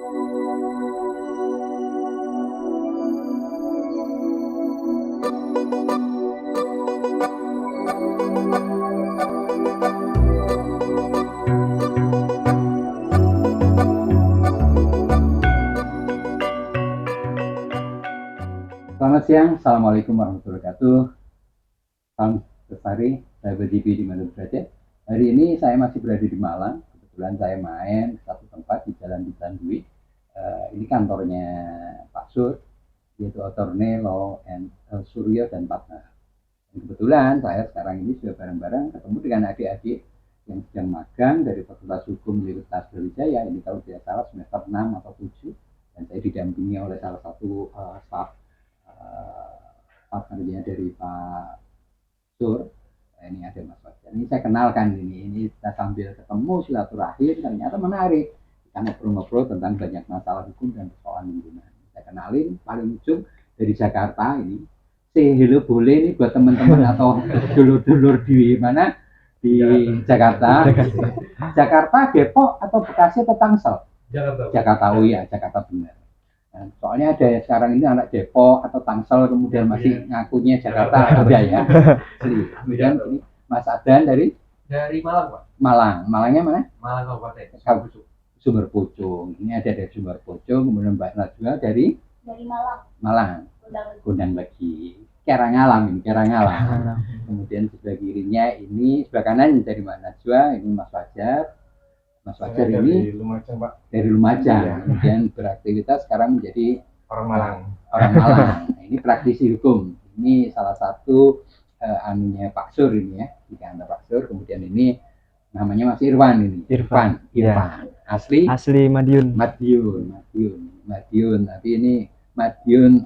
Selamat siang, Assalamualaikum warahmatullahi wabarakatuh. Salam Bestari, saya berdiri di mana berada. Hari ini saya masih berada di Malang. Kebetulan saya main ke satu tempat di Jalan Bintang Dwi. Ini kantornya Pak Sur, yaitu Attorney Law and Suryo dan Partner. Dan kebetulan saya sekarang ini sudah bareng-bareng ketemu dengan adik-adik yang sedang magang dari Fakultas Hukum Universitas Brawijaya. Ini kalau tidak salah semester 6 atau 7. Dan saya didampingi oleh salah satu staf partnernya dari Pak Sur. Ini ada Mas Fajar. Ini saya kenalkan ini kita sambil ketemu silaturahim, ternyata menarik. Kita ngobrol-ngobrol tentang banyak masalah hukum dan persoalan lingkungan. Saya kenalin paling ujung dari Jakarta ini. Say hello boleh nih buat teman-teman atau dulur-dulur di mana di Jakarta. Jakarta, Depok atau Bekasi atau Tangsel? Jakarta. Oh iya, Jakarta benar. Soalnya ada ya sekarang ini anak Depok atau Tangsel kemudian masih ngakunya Jakarta ada ya. Kemudian ini Mas Adan dari Malang, Pak. Malangnya mana? Malang Kabupaten. Sumber Pucung. Ini ada dari Sumber Pucung, kemudian Mbak Najwa dari Malang. Gondang Legi. Karangalam. Kemudian sebelah kirinya ini sebelah kanan dari Mbak Najwa, ini Mas Fajar. Mas Fajar ini dari Lumajang, Pak. Dari Lumajang, kemudian beraktivitas sekarang menjadi orang Malang. Nah, ini praktisi hukum. Ini salah satu anunya Pak Sur ini ya, di kantor Pak Sur. Kemudian ini namanya Mas Irwan ini. Irfan. Ya. Asli Madiun. Tapi ini Madiun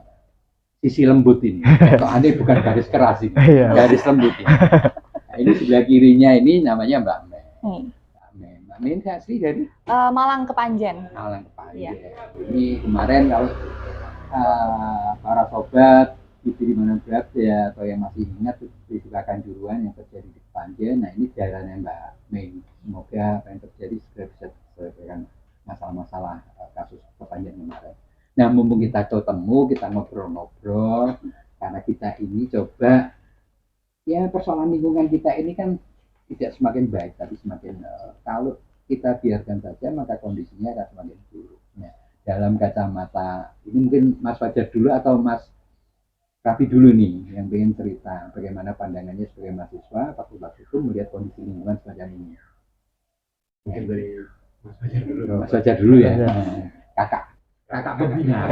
sisi lembut ini. Soalnya bukan garis keras ini, garis lembut ini. Nah, ini sebelah kirinya ini namanya Mbak Mei. Mbak Mei asli dari Malang Kepanjen. Iya. Ini kemarin kalau para sobat di mana berada atau yang masih ingat peristiwa Kanjuruhan yang terjadi di Kepanjen. Nah, ini jalannya Mbak Mei. Semoga apa yang terjadi segera bisa diselesaikan masalah-masalah kasus Kepanjen kemarin. Nah, mumpung kita ketemu, kita ngobrol-ngobrol karena kita ini coba ya persoalan lingkungan kita ini kan tidak semakin baik tapi semakin kalau kita biarkan saja maka kondisinya akan semakin buruk. Nah, dalam kacamata ini mungkin Mas Fajar dulu atau Mas Rafi dulu nih yang pengen cerita bagaimana pandangannya sebagai mahasiswa Fakultas Hukum melihat kondisi lingkungan semacam ini. Mungkin dari Mas Fajar dulu ya. Kakak pembina.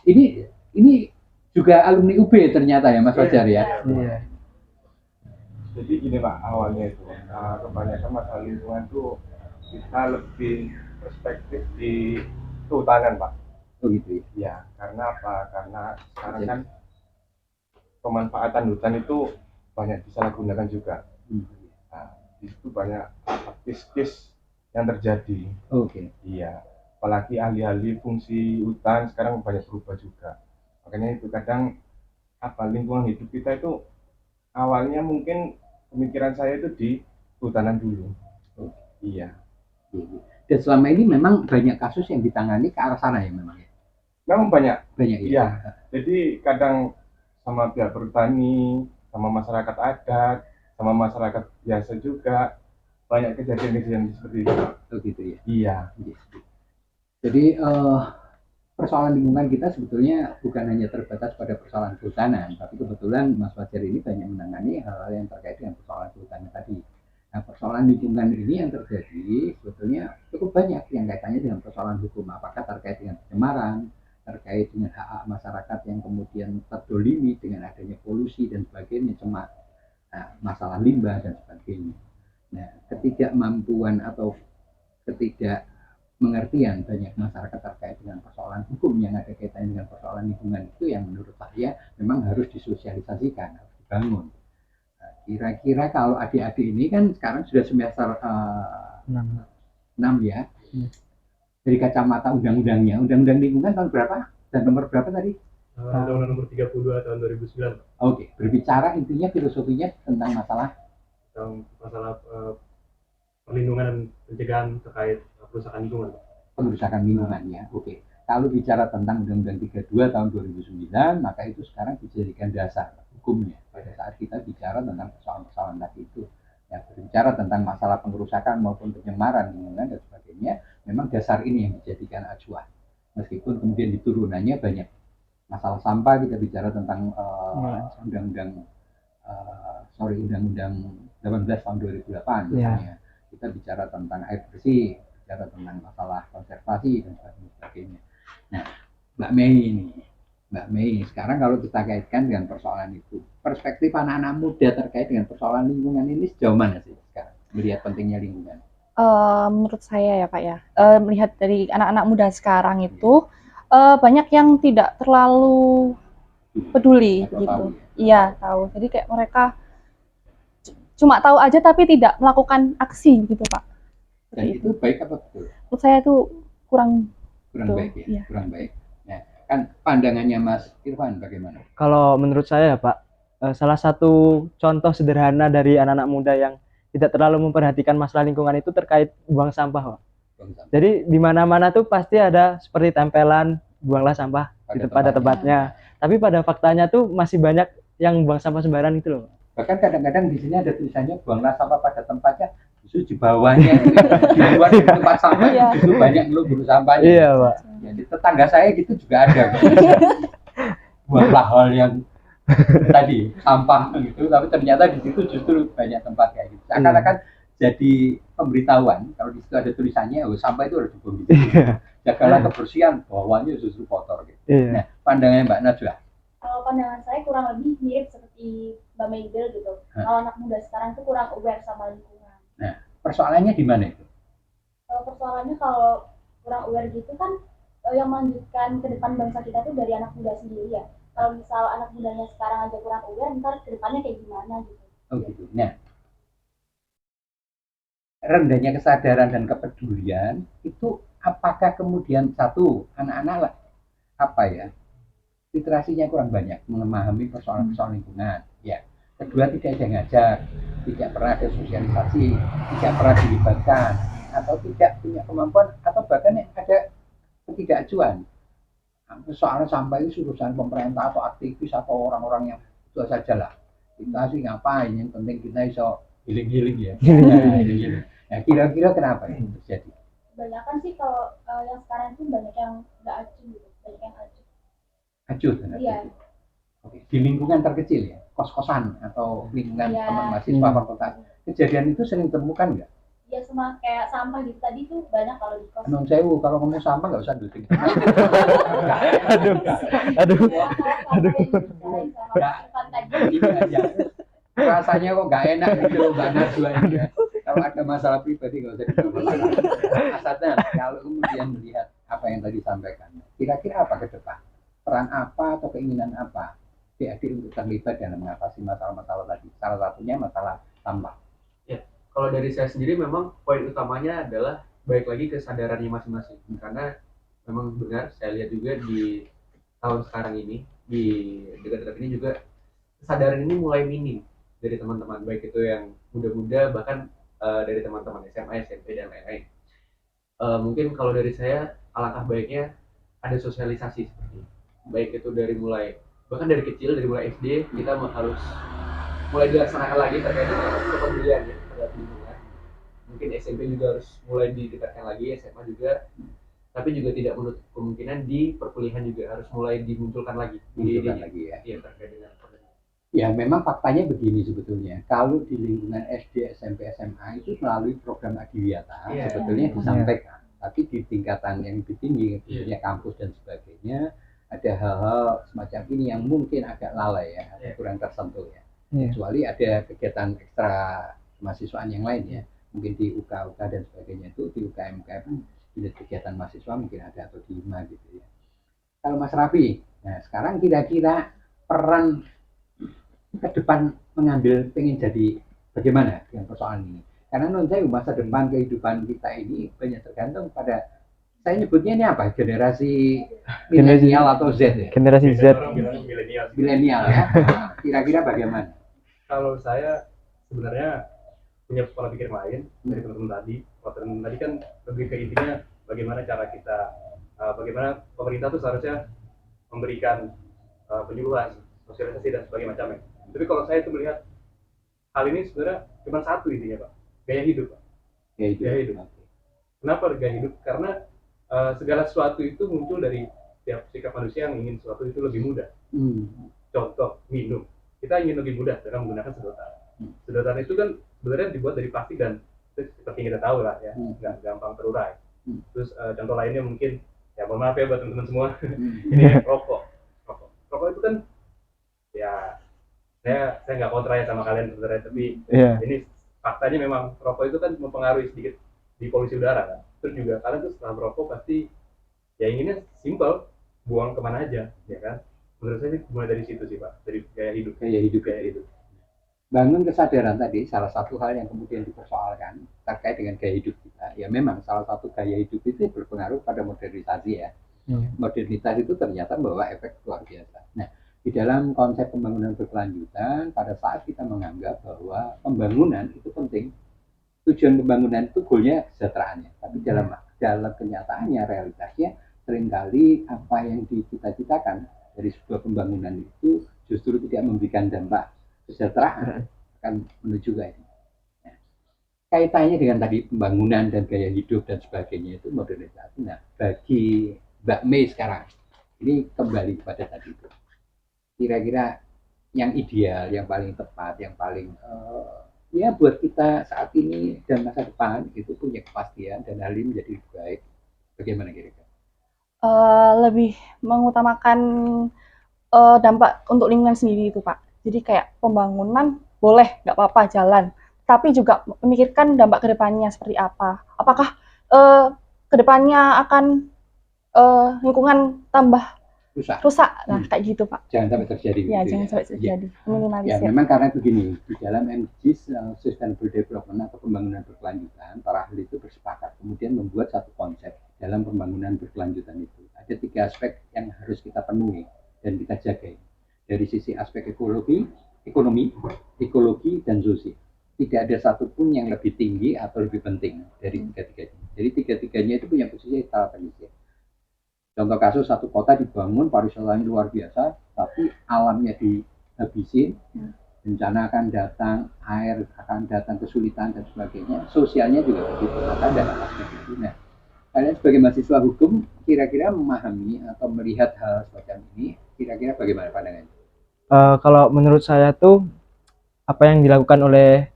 Ini juga alumni UB ternyata ya Mas Fajar ya. Iya. Jadi gini Pak, awalnya itu kebanyakan masalah lingkungan itu kita lebih perspektif di kehutanan Pak. Oh gitu ya. Ya, karena apa? Karena sekarang kan pemanfaatan hutan itu banyak disalahgunakan juga. Nah, di situ banyak case yang terjadi. Oke. Iya, apalagi alih-alih fungsi hutan sekarang banyak berubah juga. Makanya itu kadang lingkungan hidup kita itu awalnya mungkin pemikiran saya itu di hutanan dulu. Iya. Dan selama ini memang banyak kasus yang ditangani ke arah sana ya memang ya. Memang banyak. Ya. Jadi kadang sama pihak pertani, sama masyarakat adat, sama masyarakat biasa juga banyak kejadian-kejadian seperti itu. Oh gitu ya. Iya. Jadi persoalan lingkungan kita sebetulnya bukan hanya terbatas pada persoalan kehutanan, tapi kebetulan Mas Fajar ini banyak menangani hal-hal yang terkait dengan persoalan kehutanan tadi. Nah, persoalan lingkungan ini yang terjadi sebetulnya cukup banyak yang kaitannya dengan persoalan hukum, apakah terkait dengan pencemaran, terkait dengan hak-hak masyarakat yang kemudian terdolimi dengan adanya polusi dan sebagainya, masalah limbah dan sebagainya. Nah, ketidakmampuan atau ketidakmengertian banyak masyarakat terkait dengan persoalan hukum yang ada kaitannya dengan persoalan lingkungan itu yang menurut saya memang harus disosialisasikan, harus dibangun. Nah, kira-kira kalau adik-adik ini kan sekarang sudah semester 6 ya. Dari kacamata undang-undang lingkungan tahun berapa dan nomor berapa tadi? Undang-undang nomor 32 tahun 2009. Oke, berbicara intinya filosofinya tentang masalah perlindungan dan pencegahan terkait kerusakan lingkungan. Pengerusakan lingkungan ya. Oke. Kalau bicara tentang Undang-Undang 32 tahun 2009, maka itu sekarang dijadikan dasar hukumnya pada saat kita bicara tentang persoalan-persoalan tadi itu. Ya, berbicara tentang masalah pengerusakan maupun pencemaran lingkungan dan sebagainya, memang dasar ini yang dijadikan acuan. Meskipun kemudian di turunannya banyak masalah sampah, kita bicara tentang Undang-Undang 18 tahun 2008 misalnya. Kita bicara tentang air bersih, bicara tentang masalah konservasi dan sebagainya. Nah, Mbak Mei, sekarang kalau kita kaitkan dengan persoalan itu, perspektif anak-anak muda terkait dengan persoalan lingkungan ini sejauh mana sih sekarang melihat pentingnya lingkungan? Menurut saya ya Pak ya, melihat dari anak-anak muda sekarang itu banyak yang tidak terlalu peduli Atau gitu. tahu, Iya tahu. Jadi kayak mereka cuma tahu aja tapi tidak melakukan aksi gitu Pak. Dan itu baik apa betul? Menurut saya itu kurang Kurang betul. baik ya, Iya. kurang baik. Nah, kan pandangannya Mas Irfan bagaimana? Kalau menurut saya ya Pak, salah satu contoh sederhana dari anak-anak muda yang tidak terlalu memperhatikan masalah lingkungan itu terkait buang sampah, Pak. Jadi di mana-mana tuh pasti ada seperti tempelan buanglah sampah pada tempatnya. Tapi pada faktanya tuh masih banyak yang buang sampah sembarangan itu loh. Bahkan kadang-kadang di sini ada tulisannya buanglah sampah pada tempatnya, justru di bawahnya di luar dari tempat sampah itu banyak ngelubur sampahnya. Iya Pak. Jadi tetangga saya gitu juga ada. Buanglah hal yang tadi sampah gitu, tapi ternyata di situ justru banyak tempat kayak gitu. Seakan-akan jadi pemberitahuan kalau di situ ada tulisannya, oh sampah itu harus dibuang di situ. Jagalah kebersihan, bawahnya justru kotor gitu. Nah, pandangannya Mbak Najwa. Kalau pandangan saya kurang lebih mirip seperti Mbak Meibel gitu. Kalau anak muda sekarang tuh kurang aware sama lingkungan. Nah, persoalannya di mana itu? Persoalannya kalau kurang aware gitu kan yang melanjutkan ke depan bangsa kita tuh dari anak muda sendiri ya. Kalau misal anak mudanya sekarang aja kurang aware, ntar ke depannya kayak gimana gitu. Oh gitu. Nah, rendahnya kesadaran dan kepedulian itu apakah kemudian satu anak-anak lah apa ya literasinya kurang banyak memahami persoalan-persoalan lingkungan ya, kedua tidak ada ngajak, tidak pernah ada sosialisasi, tidak pernah dilibatkan atau tidak punya kemampuan atau bahkan ada ketidakacuan soal sampah itu urusan pemerintah atau aktivis atau orang-orang yang itu sajalah, kita sih ngapain, yang penting kita iso healing ya. Nah, kira-kira kenapa ini terjadi? Kebanyakan sih kalau yang sekarang tuh banyak yang nggak acuh gitu, banyak yang acuh. Acuh, Iya. Oke. Di lingkungan terkecil ya, kos-kosan atau lingkungan teman mahasiswa fakultas, kejadian itu sering ditemukan nggak? Iya, sama kayak sampah gitu tadi tuh banyak kalau di kos. Emang sewu, kalau ngomong sampah nggak usah duduk. Aduh. Rasanya kok nggak enak gitu, Mbak Najwa ini ya. Kalau ada masalah pribadi nggak usah dibawa. Asalnya kalau kemudian melihat apa yang tadi disampaikan, kira-kira apa ke depan? Peran apa atau keinginan apa adik-adik untuk terlibat dalam mengatasi masalah-masalah tadi? Salah satunya masalah sampah. Ya, kalau dari saya sendiri memang poin utamanya adalah balik lagi kesadarannya masing-masing. Karena memang benar saya lihat juga di tahun sekarang ini, di dekat-dekat ini juga kesadaran ini mulai minim dari teman-teman, baik itu yang muda-muda bahkan dari teman-teman SMA, SMP dan lain-lain. Mungkin kalau dari saya alangkah baiknya ada sosialisasi seperti ini. Baik itu dari mulai bahkan dari kecil, dari mulai SD kita harus mulai dilaksanakan lagi terkait dengan kepedulian ya terhadap lingkungan. Mungkin SMP juga harus mulai didekatkan lagi, SMA juga, tapi juga tidak menutup kemungkinan di perkuliahan juga harus mulai dimunculkan lagi. Lagi ya. Iya, terkait dengan Ya memang faktanya begini sebetulnya. Kalau di lingkungan SD, SMP, SMA itu melalui program Adiwiyata sebetulnya disampaikan. Tapi di tingkatan yang lebih tinggi, misalnya kampus dan sebagainya, ada hal-hal semacam ini yang mungkin agak lalai ya, atau kurang tersentuh ya. Kecuali ada kegiatan ekstra mahasiswaan yang lain ya, mungkin di UK dan sebagainya itu, di UKM unit kegiatan mahasiswa mungkin ada atau di HIMA gitu ya. Kalau Mas Raffi, nah sekarang kira-kira peran ke depan mengambil pengen jadi bagaimana dengan persoalan ini? Karena menurut saya masa depan kehidupan kita ini banyak tergantung pada, saya nyebutnya ini apa, generasi milenial atau Z ya? Generasi Z. Milenial ya. Kira-kira bagaimana? Kalau saya sebenarnya punya pola pikir lain dari teman-teman tadi. Dan tadi kan lebih ke intinya bagaimana cara kita, bagaimana pemerintah tuh seharusnya memberikan penyuluhan, sosialisasi dan sebagainya macamnya. Tapi kalau saya tuh melihat hal ini sebenarnya cuma satu intinya Pak, gaya hidup Pak. Gaya hidup. Kenapa gaya hidup? Karena segala sesuatu itu muncul dari setiap sikap manusia yang ingin sesuatu itu lebih mudah. Contoh, minum. Kita ingin lebih mudah dengan menggunakan sedotan. Sedotan itu kan sebenarnya dibuat dari plastik dan seperti kita tahu lah ya, nggak gampang terurai. Terus contoh lainnya mungkin, ya mohon maaf ya buat teman-teman semua, ini rokok. Rokok itu kan, ya saya nggak kontra ya sama kalian sebenarnya, tapi ini faktanya memang rokok itu kan mempengaruhi sedikit di polusi udara kan. Terus juga kalian tuh setelah merokok pasti ya inginnya simple, buang kemana aja, ya kan? Menurut saya sih mulai dari situ sih Pak, dari gaya hidup. Bangun kesadaran tadi salah satu hal yang kemudian dipersoalkan terkait dengan gaya hidup kita. Ya memang salah satu gaya hidup itu berpengaruh pada modernisasi ya. Modernitas itu ternyata membawa efek luar biasa. Nah, di dalam konsep pembangunan berkelanjutan, pada saat kita menganggap bahwa pembangunan itu penting, tujuan pembangunan itu goalnya kesejahteraannya. Tapi dalam kenyataannya, realitasnya seringkali apa yang dicita-citakan dari sebuah pembangunan itu justru tidak memberikan dampak kesejahteraan, akan menuju ke ini. Nah, kaitannya dengan tadi pembangunan dan gaya hidup dan sebagainya itu modernisasi. Nah, bagi Mbak Mei sekarang, ini kembali kepada tadi itu. Kira-kira yang ideal, yang paling tepat, yang paling ya buat kita saat ini dan masa depan itu punya kepastian dan hal ini menjadi lebih baik. Bagaimana kira-kira? Lebih mengutamakan dampak untuk lingkungan sendiri itu Pak. Jadi kayak pembangunan boleh nggak apa-apa jalan, tapi juga memikirkan dampak kedepannya seperti apa. Apakah kedepannya akan lingkungan tambah rusak? Nah kayak gitu Pak. Jangan sampai terjadi. Ya jangan sampai terjadi. Minimalisir. Ya memang karena begini, di dalam MDGs Sustainable Development atau pembangunan berkelanjutan, para ahli itu bersepakat kemudian membuat satu konsep dalam pembangunan berkelanjutan itu. Ada 3 aspek yang harus kita penuhi dan kita jaga. Dari sisi aspek ekonomi, ekologi, dan sosial. Tidak ada satupun yang lebih tinggi atau lebih penting dari tiga-tiganya. Jadi tiga-tiganya itu punya posisi strategis. Contoh kasus satu kota dibangun, pariwisatanya luar biasa, tapi alamnya dihabisin, bencana akan datang, air akan datang, kesulitan dan sebagainya. Sosialnya juga begitu. Maka ada aspek itu. Nah, kalian sebagai mahasiswa hukum kira-kira memahami atau melihat hal semacam ini, kira-kira bagaimana pandangannya? Kalau menurut saya tuh apa yang dilakukan oleh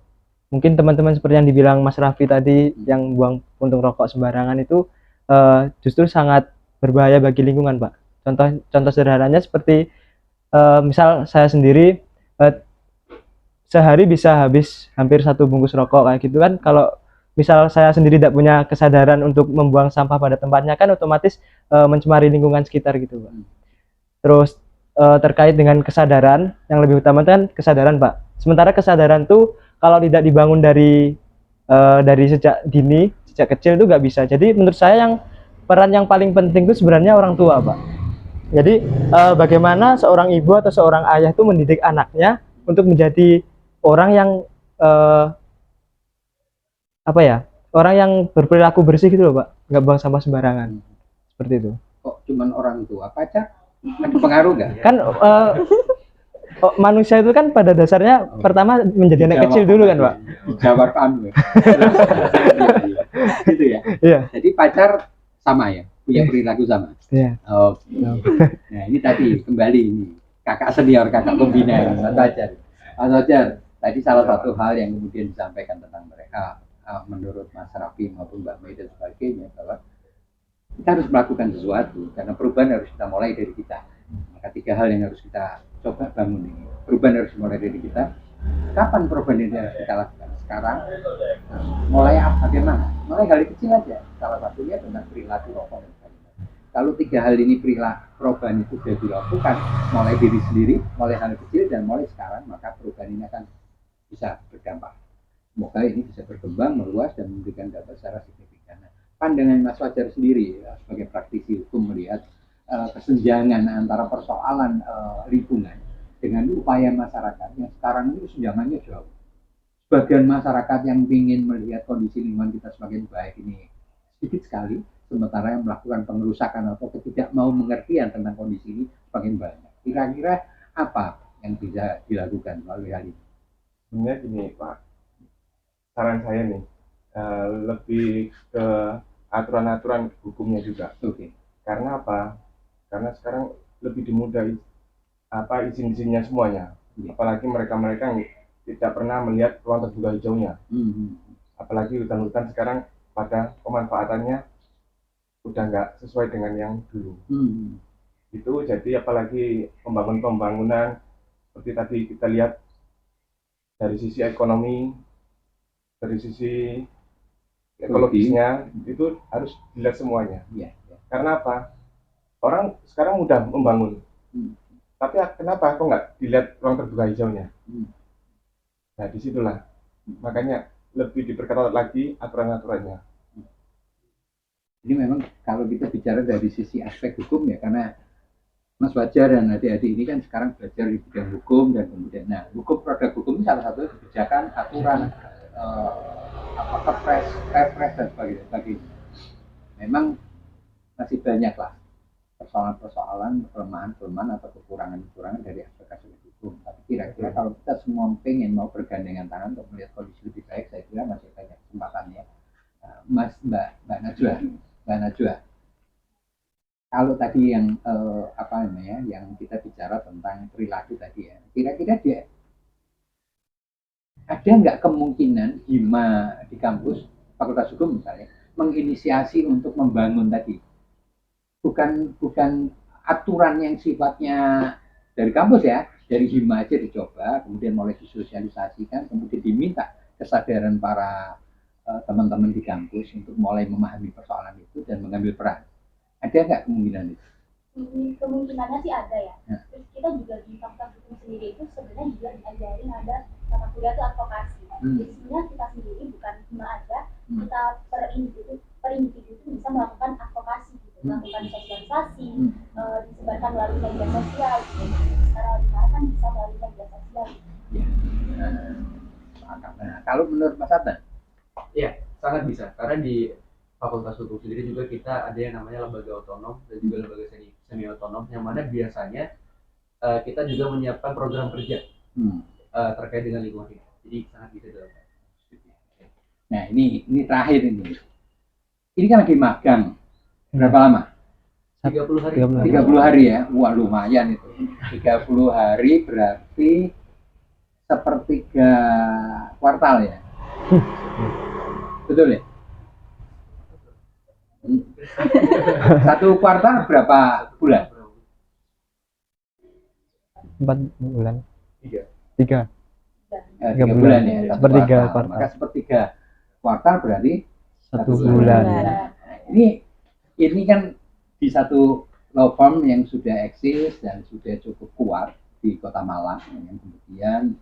mungkin teman-teman seperti yang dibilang Mas Raffi tadi, yang buang puntung rokok sembarangan itu justru sangat berbahaya bagi lingkungan Pak. Contoh sederhananya seperti misal saya sendiri sehari bisa habis hampir 1 bungkus rokok kayak gitu kan. Kalau misal saya sendiri tidak punya kesadaran untuk membuang sampah pada tempatnya kan otomatis mencemari lingkungan sekitar gitu Pak. Terus terkait dengan kesadaran, yang lebih utama kan kesadaran Pak. Sementara kesadaran tuh kalau tidak dibangun dari sejak dini, sejak kecil tuh nggak bisa. Jadi menurut saya peran yang paling penting itu sebenarnya orang tua Pak. Jadi bagaimana seorang ibu atau seorang ayah itu mendidik anaknya untuk menjadi orang yang orang yang berperilaku bersih gitu loh Pak, nggak buang sampah sembarangan. Seperti itu. Kok cuman orang tua, pacar ada pengaruh nggak? Kan manusia itu kan pada dasarnya pertama menjadi anak kecil dulu kan Pak. Dijawab kamu. Gitu ya. Iya. Jadi pacar sama ya, punya perilaku sama. Iya. Oke. Nah ini tadi kembali ini kakak senior, kakak pembina Mas Fajar. Mas Fajar, tadi salah satu hal yang kemudian disampaikan tentang mereka menurut Mas Raffi maupun Mbak Mei dan sebagainya bahwa kita harus melakukan sesuatu karena perubahan harus kita mulai dari kita. Maka 3 hal yang harus kita coba bangun ini. Perubahan harus mulai dari kita. Kapan perubahan ini harus kita lakukan? Sekarang. Mulai bagaimana? Mulai hal kecil aja. Salah satunya tentang perilaku rokok dan sebagainya. Kalau 3 hal ini perubahan itu sudah dilakukan, mulai diri sendiri, mulai hal kecil dan mulai sekarang, maka perubahan ini akan bisa berdampak. Semoga ini bisa berkembang, meluas dan memberikan dampak secara signifikan. Pandangan Mas Fajar sendiri ya, sebagai praktisi hukum melihat kesenjangan antara persoalan lingkungan dengan upaya masyarakat yang sekarang ini kesenjangannya jauh. sebagian masyarakat yang ingin melihat kondisi lingkungan kita semakin baik ini sedikit sekali, sementara yang melakukan pengerusakan atau tidak mau mengertian tentang kondisi ini semakin banyak. Kira-kira apa yang bisa dilakukan melalui hal ini? Sebenarnya gini Pak, saran saya nih lebih ke aturan-aturan hukumnya juga. Oke. Karena apa? Karena sekarang lebih dimudahi izin-izinnya semuanya. Apalagi mereka-mereka yang tidak pernah melihat ruang terbuka hijaunya. Apalagi hutan-hutan sekarang pada pemanfaatannya udah nggak sesuai dengan yang dulu. Itu jadi apalagi pembangunan seperti tadi kita lihat dari sisi ekonomi, dari sisi ekologisnya itu harus dilihat semuanya. Karena apa? Orang sekarang mudah membangun, tapi kenapa kok nggak dilihat ruang terbuka hijaunya? Nah disitulah makanya lebih diperketat lagi aturan-aturannya. Ini memang kalau kita bicara dari sisi aspek hukum ya, karena Mas Fajar dan adik-adik ini kan sekarang belajar di bidang hukum dan kemudian, nah produk hukum ini salah satu kebijakan, aturan, kepres dan sebagainya. Memang masih banyak lah persoalan-persoalan, kelemahan atau kekurangan dari aspek hukum. Tapi kira-kira kalau kita semua pengen mau bergandengan tangan untuk melihat kondisi lebih baik, saya kira masih banyak kesempatannya. Mbak Najwa, kalau tadi yang yang kita bicara tentang perilaku tadi ya, kira-kira ada nggak kemungkinan Hima di kampus Fakultas Hukum misalnya menginisiasi untuk membangun tadi, bukan aturan yang sifatnya dari kampus ya, dari Hima aja dicoba, kemudian mulai disosialisasikan, kemudian diminta kesadaran para teman-teman di kampus untuk mulai memahami persoalan itu dan mengambil peran. Ada nggak kemungkinan itu? Kemungkinannya sih ada ya. Terus kita juga di Fakultas Hukum sendiri itu sebenarnya juga diajarin ada mata kuliah itu advokasi. Jadi sebenarnya kita sendiri bukan cuma aja, kita per individu itu bisa melakukan advokasi gitu, melakukan sosialisasi, disebarkan melalui media sosial gitu. Secara lebih kan bisa melalui media sosial. Nah, kalau menurut Mas Adnan? Iya, sangat bisa. Karena di Fakultas Hukum sendiri juga kita ada yang namanya lembaga otonom dan juga lembaga semi otonom, yang mana biasanya kita juga menyiapkan program kerja terkait dengan lingkungan hidup. Jadi sangat bisa dilakukan. Nah ini terakhir ini. Ini kan lagi magang. Berapa lama? 30 hari. 30 hari ya. Wah lumayan itu. 30 hari berarti sepertiga kuartal ya. Betul ya? Satu kuartal berapa bulan? 4 bulan. 3 bulan ya. Sepertiga kuartal. Maka sepertiga kuartal berarti 1 bulan. Nah, ini kan di satu law firm yang sudah eksis dan sudah cukup kuat di Kota Malang, yang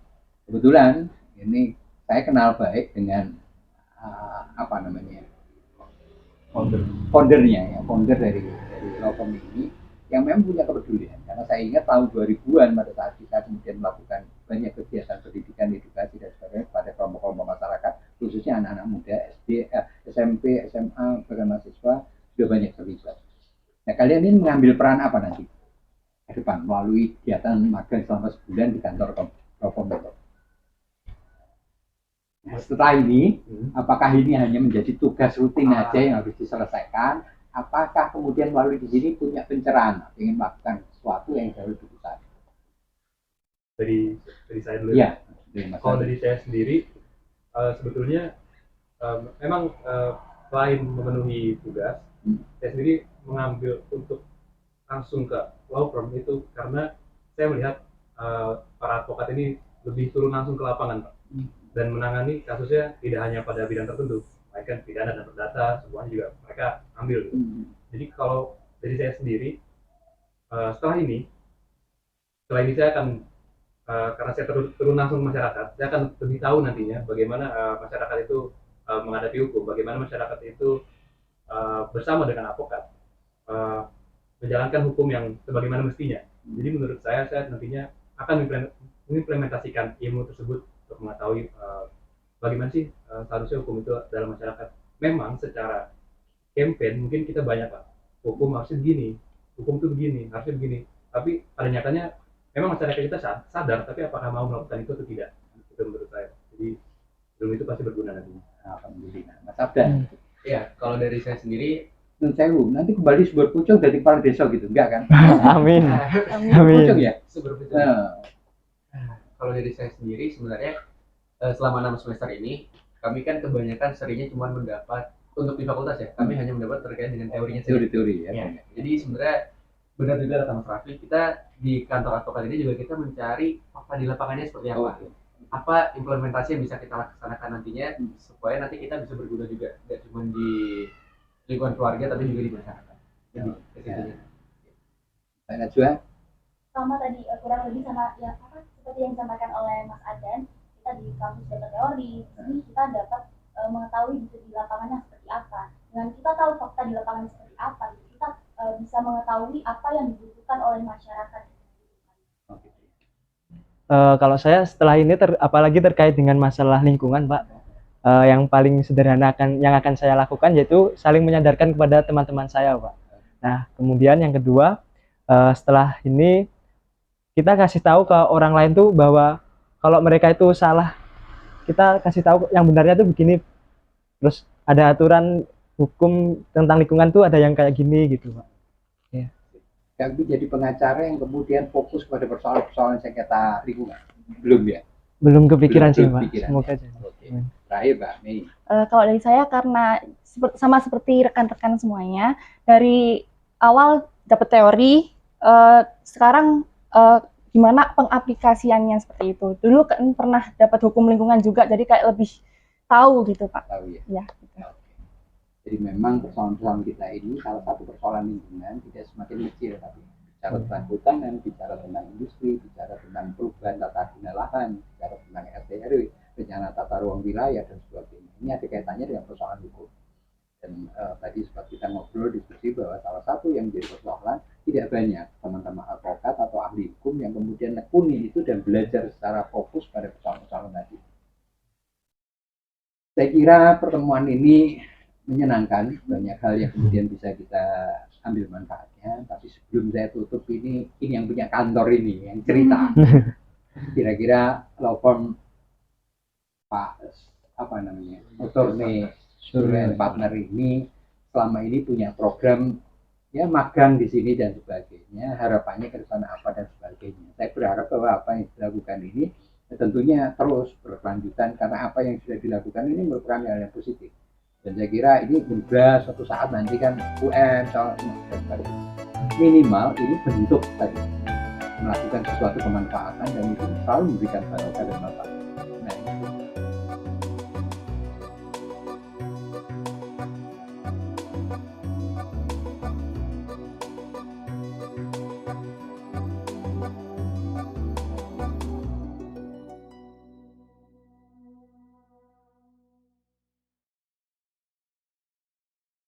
kebetulan ini saya kenal baik dengan founder dari law firm ini, yang memang punya kepedulian. Karena saya ingat tahun 2000-an pada saat kita kemudian melakukan banyak kegiatan pendidikan, edukasi dan sebagainya pada kelompok-kelompok masyarakat, khususnya anak-anak muda, SD, SMP, SMA, bahkan mahasiswa sudah banyak terlibat. Nah, kalian ini mengambil peran apa nanti ke depan melalui kegiatan magang selama sebulan di kantor Prokom? Nah, setelah ini, apakah ini hanya menjadi tugas rutin aja yang harus diselesaikan? Apakah kemudian melalui di sini punya pencerahan, ingin melakukan sesuatu yang jauh lebih besar? Dari saya dulu. Ya. Kalau dari saya sendiri, sebetulnya memang selain memenuhi tugas, saya sendiri mengambil untuk langsung ke law firm itu karena saya melihat para advokat ini lebih turun langsung ke lapangan, Pak, dan menangani kasusnya tidak hanya pada bidang tertentu, mereka pidana dan perdata semuanya juga mereka ambil. Jadi kalau dari saya sendiri, setelah ini saya akan karena saya turun langsung ke masyarakat, saya akan lebih tahu nantinya bagaimana masyarakat itu menghadapi hukum, bagaimana masyarakat itu bersama dengan advokat menjalankan hukum yang sebagaimana mestinya. Jadi menurut saya nantinya akan mengimplementasikan ilmu tersebut untuk mengetahui bagaimana sih seharusnya hukum itu dalam masyarakat. Memang secara campaign mungkin kita banyak Pak, hukum harusnya begini, hukum itu begini, harusnya begini. Tapi pada nyatanya memang masyarakat kita sadar, tapi apakah mau melakukan itu atau tidak? Itu menurut saya. Jadi ilmu itu pasti berguna nantinya. Alhamdulillah. Mas Abdan, Ya, kalau dari saya sendiri, nun sewu, nanti kembali sebuah pucung dari kepala desa gitu, enggak kan? Amin. Pucung Amin. ya? seberapa Nah, kalau dari saya sendiri sebenarnya selama 6 semester ini kami kan kebanyakan seringnya cuma mendapat untuk di fakultas ya, kami hanya mendapat terkait dengan teorinya saja. teori-teori ya. Ya, jadi sebenarnya benar juga kata Mas Raffi, kita di kantor advokat ini juga kita mencari apa di lapangannya seperti apa. Oke. Apa implementasi yang bisa kita laksanakan nantinya supaya nanti kita bisa berguna juga, tidak cuma di lingkungan keluarga tapi juga di masyarakat. Jadi kesitunya. Pak Najwa, Sama tadi kurang lebih sama ya apa seperti yang disampaikan oleh Mas Adan, kita di kampus dapat teori, jadi kita dapat mengetahui di lapangannya seperti apa. Dengan kita tahu fakta di lapangan seperti apa, gitu, kita bisa mengetahui apa yang dibutuhkan oleh masyarakat. Kalau saya setelah ini apalagi terkait dengan masalah lingkungan, Pak, yang paling sederhana yang akan saya lakukan yaitu saling menyadarkan kepada teman-teman saya, Pak. Nah, kemudian yang kedua, setelah ini kita kasih tahu ke orang lain tuh bahwa kalau mereka itu salah, kita kasih tahu yang benarnya tuh begini. Terus ada aturan hukum tentang lingkungan tuh ada yang kayak gini gitu, Pak. yang jadi pengacara yang kemudian fokus pada persoalan-persoalan sengketa lingkungan, belum ya? Belum kepikiran sih, Belum Pak. kepikiran. Semoga aja. Oke. Terakhir, Mbak Mei. Kalau dari saya karena sama seperti rekan-rekan semuanya, dari awal dapat teori, sekarang gimana pengaplikasiannya seperti itu. Dulu kan pernah dapat hukum lingkungan juga, jadi kayak lebih tahu gitu Pak. Tahu ya? Ya, gitu. Oke. Jadi memang persoalan-persoalan kita ini salah satu persoalan lingkungan tidak semakin kecil, tapi bicara tentang hutan, bicara tentang industri, bicara tentang perubahan tata guna lahan, bicara tentang RT/RW, rencana tata ruang wilayah dan sebagainya. Ini ada kaitannya dengan persoalan hukum. Dan tadi sempat kita ngobrol diskusi bahwa salah satu yang menjadi persoalan tidak banyak teman-teman advokat atau ahli hukum yang kemudian nekuni itu dan belajar secara fokus pada persoalan-persoalan tadi. Saya kira pertemuan ini menyenangkan, banyak hal yang kemudian bisa kita ambil manfaatnya. Tapi sebelum saya tutup ini yang punya kantor ini yang cerita. Kira-kira law firm Pak Attorney Surya Partner ini selama ini punya program ya magang di sini dan sebagainya. Harapannya ke sana apa dan sebagainya. Saya berharap bahwa apa yang dilakukan ini tentunya terus berkelanjutan karena apa yang sudah dilakukan ini merupakan hal yang positif. Dan saya kira ini juga suatu saat nanti kan UN minimal ini bentuk tadi melakukan sesuatu kemanfaatan dan itu selalu memberikan barokah dan manfaat. Nah,